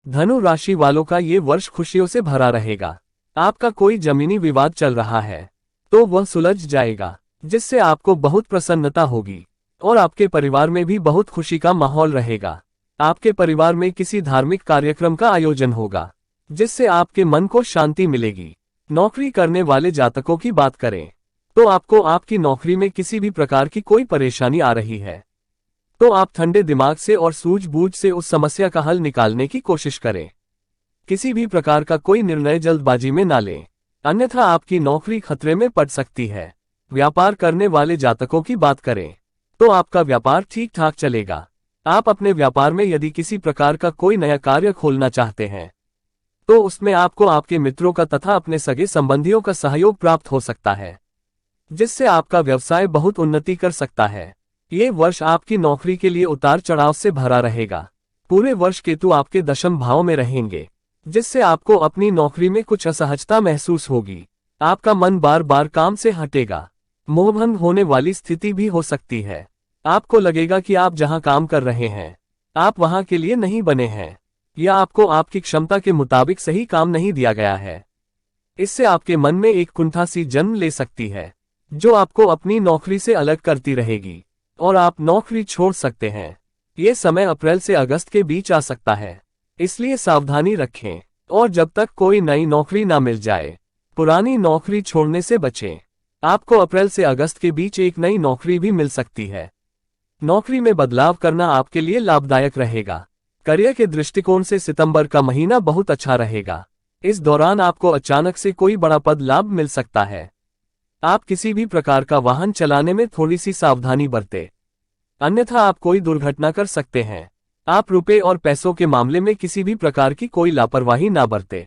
धनु राशि वालों का ये वर्ष खुशियों से भरा रहेगा। आपका कोई जमीनी विवाद चल रहा है तो वह सुलझ जाएगा, जिससे आपको बहुत प्रसन्नता होगी और आपके परिवार में भी बहुत खुशी का माहौल रहेगा। आपके परिवार में किसी धार्मिक कार्यक्रम का आयोजन होगा, जिससे आपके मन को शांति मिलेगी। नौकरी करने वाले जातकों की बात करें तो आपको आपकी नौकरी में किसी भी प्रकार की कोई परेशानी आ रही है तो आप ठंडे दिमाग से और सूझबूझ से उस समस्या का हल निकालने की कोशिश करें। किसी भी प्रकार का कोई निर्णय जल्दबाजी में ना लें, अन्यथा आपकी नौकरी खतरे में पड़ सकती है। व्यापार करने वाले जातकों की बात करें तो आपका व्यापार ठीक ठाक चलेगा। आप अपने व्यापार में यदि किसी प्रकार का कोई नया कार्य खोलना चाहते हैं तो उसमें आपको आपके मित्रों का तथा अपने सगे संबंधियों का सहयोग प्राप्त हो सकता है, जिससे आपका व्यवसाय बहुत उन्नति कर सकता है। ये वर्ष आपकी नौकरी के लिए उतार चढ़ाव से भरा रहेगा। पूरे वर्ष केतु आपके दशम भाव में रहेंगे, जिससे आपको अपनी नौकरी में कुछ असहजता महसूस होगी। आपका मन बार बार काम से हटेगा। मोहभंग होने वाली स्थिति भी हो सकती है। आपको लगेगा कि आप जहां काम कर रहे हैं आप वहां के लिए नहीं बने हैं, या आपको आपकी क्षमता के मुताबिक सही काम नहीं दिया गया है। इससे आपके मन में एक कुंठा सी जन्म ले सकती है, जो आपको अपनी नौकरी से अलग करती रहेगी और आप नौकरी छोड़ सकते हैं। ये समय अप्रैल से अगस्त के बीच आ सकता है, इसलिए सावधानी रखें और जब तक कोई नई नौकरी ना मिल जाए पुरानी नौकरी छोड़ने से बचें। आपको अप्रैल से अगस्त के बीच एक नई नौकरी भी मिल सकती है। नौकरी में बदलाव करना आपके लिए लाभदायक रहेगा। करियर के दृष्टिकोण से सितंबर का महीना बहुत अच्छा रहेगा। इस दौरान आपको अचानक से कोई बड़ा पद लाभ मिल सकता है। आप किसी भी प्रकार का वाहन चलाने में थोड़ी सी सावधानी बरतें, अन्यथा आप कोई दुर्घटना कर सकते हैं। आप रुपए और पैसों के मामले में किसी भी प्रकार की कोई लापरवाही ना बरतें,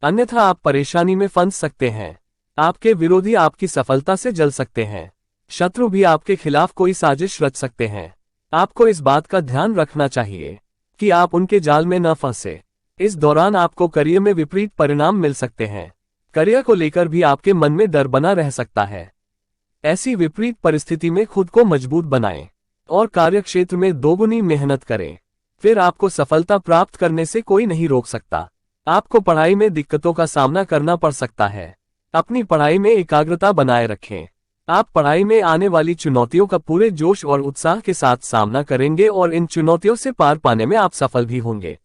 अन्यथा आप परेशानी में फंस सकते हैं। आपके विरोधी आपकी सफलता से जल सकते हैं। शत्रु भी आपके खिलाफ कोई साजिश रच सकते हैं। आपको इस बात का ध्यान रखना चाहिए कि आप उनके जाल में न फंसे। इस दौरान आपको करियर में विपरीत परिणाम मिल सकते हैं। करियर को लेकर भी आपके मन में डर बना रह सकता है। ऐसी विपरीत परिस्थिति में खुद को मजबूत बनाएं और कार्यक्षेत्र में दोगुनी मेहनत करें, फिर आपको सफलता प्राप्त करने से कोई नहीं रोक सकता। आपको पढ़ाई में दिक्कतों का सामना करना पड़ सकता है। अपनी पढ़ाई में एकाग्रता बनाए रखें। आप पढ़ाई में आने वाली चुनौतियों का पूरे जोश और उत्साह के साथ सामना करेंगे और इन चुनौतियों से पार पाने में आप सफल भी होंगे।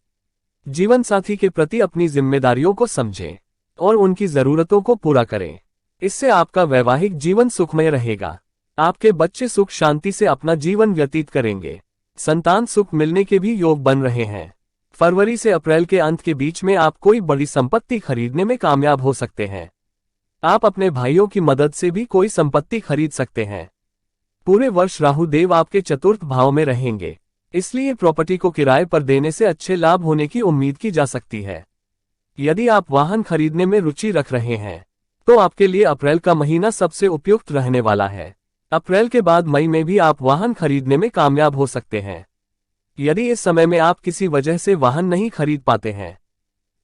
जीवन साथी के प्रति अपनी जिम्मेदारियों को समझें और उनकी जरूरतों को पूरा करें। इससे आपका वैवाहिक जीवन सुखमय रहेगा। आपके बच्चे सुख शांति से अपना जीवन व्यतीत करेंगे। संतान सुख मिलने के भी योग बन रहे हैं। फरवरी से अप्रैल के अंत के बीच में आप कोई बड़ी संपत्ति खरीदने में कामयाब हो सकते हैं। आप अपने भाइयों की मदद से भी कोई संपत्ति खरीद सकते हैं। पूरे वर्ष राहु देव आपके चतुर्थ भाव में रहेंगे, इसलिए प्रॉपर्टी को किराए पर देने से अच्छे लाभ होने की उम्मीद की जा सकती है। यदि आप वाहन खरीदने में रुचि रख रहे हैं तो आपके लिए अप्रैल का महीना सबसे उपयुक्त रहने वाला है। अप्रैल के बाद मई में भी आप वाहन खरीदने में कामयाब हो सकते हैं। यदि इस समय में आप किसी वजह से वाहन नहीं खरीद पाते हैं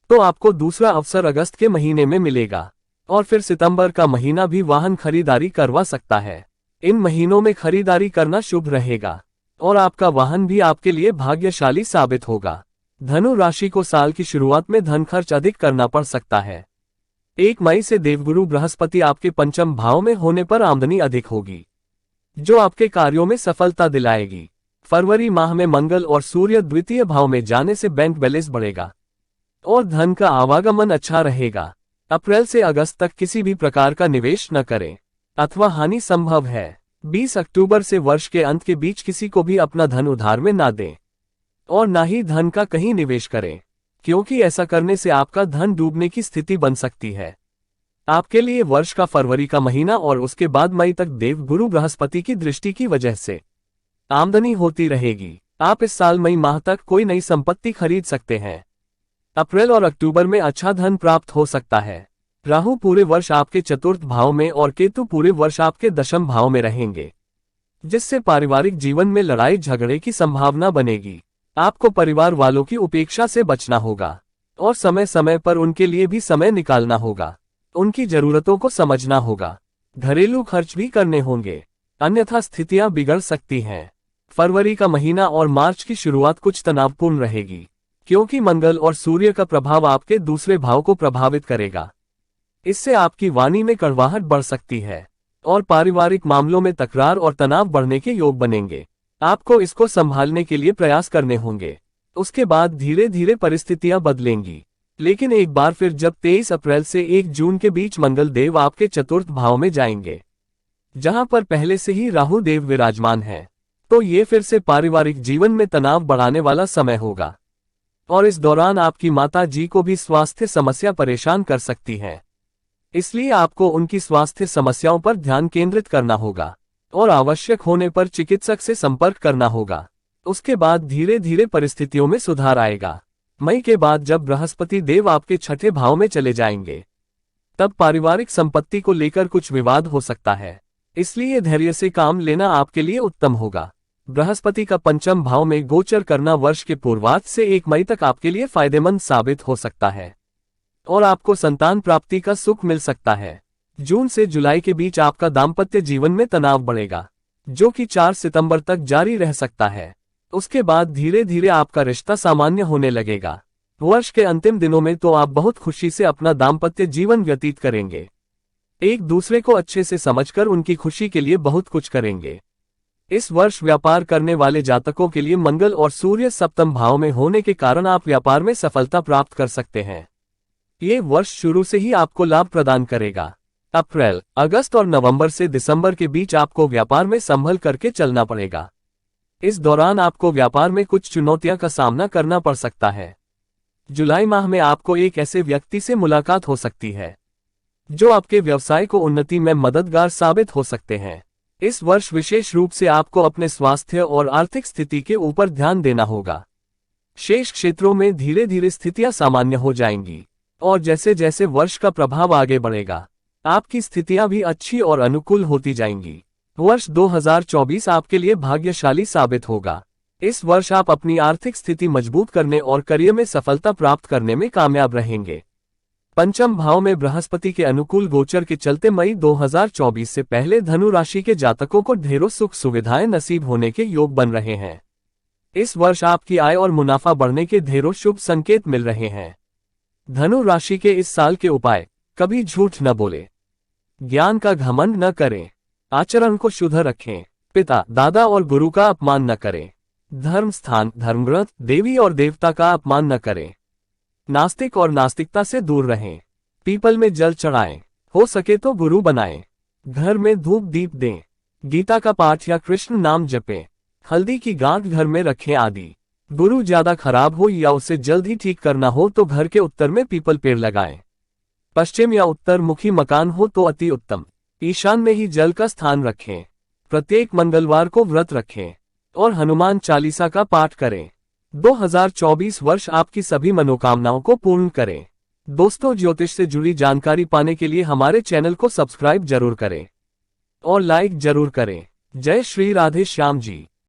तो आपको दूसरा अवसर अगस्त के महीने में मिलेगा और फिर सितंबर का महीना भी वाहन खरीदारी करवा सकता है। इन महीनों में खरीदारी करना शुभ रहेगा और आपका वाहन भी आपके लिए भाग्यशाली साबित होगा। धनु राशि को साल की शुरुआत में धन खर्च अधिक करना पड़ सकता है। 1 मई से देवगुरु बृहस्पति आपके पंचम भाव में होने पर आमदनी अधिक होगी, जो आपके कार्यों में सफलता दिलाएगी। फरवरी माह में मंगल और सूर्य द्वितीय भाव में जाने से बैंक बैलेंस बढ़ेगा और धन का आवागमन अच्छा रहेगा। अप्रैल से अगस्त तक किसी भी प्रकार का निवेश न करें अथवा हानि संभव है। 20 अक्टूबर से वर्ष के अंत के बीच किसी को भी अपना धन उधार में ना दें और ना ही धन का कहीं निवेश करें, क्योंकि ऐसा करने से आपका धन डूबने की स्थिति बन सकती है। आपके लिए वर्ष का फरवरी का महीना और उसके बाद मई तक देवगुरु बृहस्पति की दृष्टि की वजह से आमदनी होती रहेगी। आप इस साल मई माह तक कोई नई संपत्ति खरीद सकते हैं। अप्रैल और अक्टूबर में अच्छा धन प्राप्त हो सकता है। राहु पूरे वर्ष आपके चतुर्थ भाव में और केतु पूरे वर्ष आपके दशम भाव में रहेंगे, जिससे पारिवारिक जीवन में लड़ाई झगड़े की संभावना बनेगी। आपको परिवार वालों की उपेक्षा से बचना होगा और समय समय पर उनके लिए भी समय निकालना होगा। उनकी जरूरतों को समझना होगा। घरेलू खर्च भी करने होंगे, अन्यथा स्थितियां बिगड़ सकती हैं। फरवरी का महीना और मार्च की शुरुआत कुछ तनावपूर्ण रहेगी, क्योंकि मंगल और सूर्य का प्रभाव आपके दूसरे भाव को प्रभावित करेगा। इससे आपकी वाणी में कड़वाहट बढ़ सकती है और पारिवारिक मामलों में तकरार और तनाव बढ़ने के योग बनेंगे। आपको इसको संभालने के लिए प्रयास करने होंगे। उसके बाद धीरे धीरे परिस्थितियां बदलेंगी, लेकिन एक बार फिर जब 23 अप्रैल से 1 जून के बीच मंगल देव आपके चतुर्थ भाव में जाएंगे, जहां पर पहले से ही राहु देव विराजमान है, तो ये फिर से पारिवारिक जीवन में तनाव बढ़ाने वाला समय होगा और इस दौरान आपकी माता जी को भी स्वास्थ्य समस्या परेशान कर सकती है। इसलिए आपको उनकी स्वास्थ्य समस्याओं पर ध्यान केंद्रित करना होगा और आवश्यक होने पर चिकित्सक से संपर्क करना होगा। उसके बाद धीरे धीरे परिस्थितियों में सुधार आएगा। मई के बाद जब बृहस्पति देव आपके छठे भाव में चले जाएंगे, तब पारिवारिक संपत्ति को लेकर कुछ विवाद हो सकता है, इसलिए धैर्य से काम लेना आपके लिए उत्तम होगा। बृहस्पति का पंचम भाव में गोचर करना वर्ष के पूर्वार्ध से 1 मई तक आपके लिए फायदेमंद साबित हो सकता है और आपको संतान प्राप्ति का सुख मिल सकता है। जून से जुलाई के बीच आपका दाम्पत्य जीवन में तनाव बढ़ेगा, जो कि 4 सितंबर तक जारी रह सकता है। उसके बाद धीरे धीरे आपका रिश्ता सामान्य होने लगेगा। वर्ष के अंतिम दिनों में तो आप बहुत खुशी से अपना दाम्पत्य जीवन व्यतीत करेंगे, एक दूसरे को अच्छे से समझकर उनकी खुशी के लिए बहुत कुछ करेंगे। इस वर्ष व्यापार करने वाले जातकों के लिए मंगल और सूर्य सप्तम भाव में होने के कारण आप व्यापार में सफलता प्राप्त कर सकते हैं। ये वर्ष शुरू से ही आपको लाभ प्रदान करेगा। अप्रैल, अगस्त और नवंबर से दिसंबर के बीच आपको व्यापार में संभल करके चलना पड़ेगा। इस दौरान आपको व्यापार में कुछ चुनौतियां का सामना करना पड़ सकता है। जुलाई माह में आपको एक ऐसे व्यक्ति से मुलाकात हो सकती है जो आपके व्यवसाय को उन्नति में मददगार साबित हो सकते हैं। इस वर्ष विशेष रूप से आपको अपने स्वास्थ्य और आर्थिक स्थिति के ऊपर ध्यान देना होगा। शेष क्षेत्रों में धीरे धीरे स्थितियां सामान्य हो जाएंगी और जैसे जैसे वर्ष का प्रभाव आगे बढ़ेगा, आपकी स्थितियां भी अच्छी और अनुकूल होती जाएंगी। वर्ष 2024 आपके लिए भाग्यशाली साबित होगा। इस वर्ष आप अपनी आर्थिक स्थिति मजबूत करने और करियर में सफलता प्राप्त करने में कामयाब रहेंगे। पंचम भाव में बृहस्पति के अनुकूल गोचर के चलते मई 2024 से पहले धनु राशि के जातकों को ढेरों सुख सुविधाएं नसीब होने के योग बन रहे हैं। इस वर्ष आपकी आय और मुनाफा बढ़ने के ढेरों शुभ संकेत मिल रहे हैं। धनु राशि के इस साल के उपाय: कभी झूठ न बोले, ज्ञान का घमंड न करें, आचरण को शुद्ध रखें, पिता, दादा और गुरु का अपमान न करें, धर्म स्थान, धर्मग्रंथ, देवी और देवता का अपमान न करें, नास्तिक और नास्तिकता से दूर रहें, पीपल में जल चढ़ाएं, हो सके तो गुरु बनाएं, घर में धूप दीप दें, गीता का पाठ या कृष्ण नाम जपें, हल्दी की गांठ घर में रखें आदि। गुरु ज्यादा खराब हो या उसे जल्द ही ठीक करना हो तो घर के उत्तर में पीपल पेड़ लगाएं। पश्चिम या उत्तर मुखी मकान हो तो अति उत्तम। ईशान में ही जल का स्थान रखें। प्रत्येक मंगलवार को व्रत रखें और हनुमान चालीसा का पाठ करें। 2024 वर्ष आपकी सभी मनोकामनाओं को पूर्ण करे। दोस्तों, ज्योतिष से जुड़ी जानकारी पाने के लिए हमारे चैनल को सब्सक्राइब जरूर करें और लाइक जरूर करें। जय श्री राधे श्याम जी।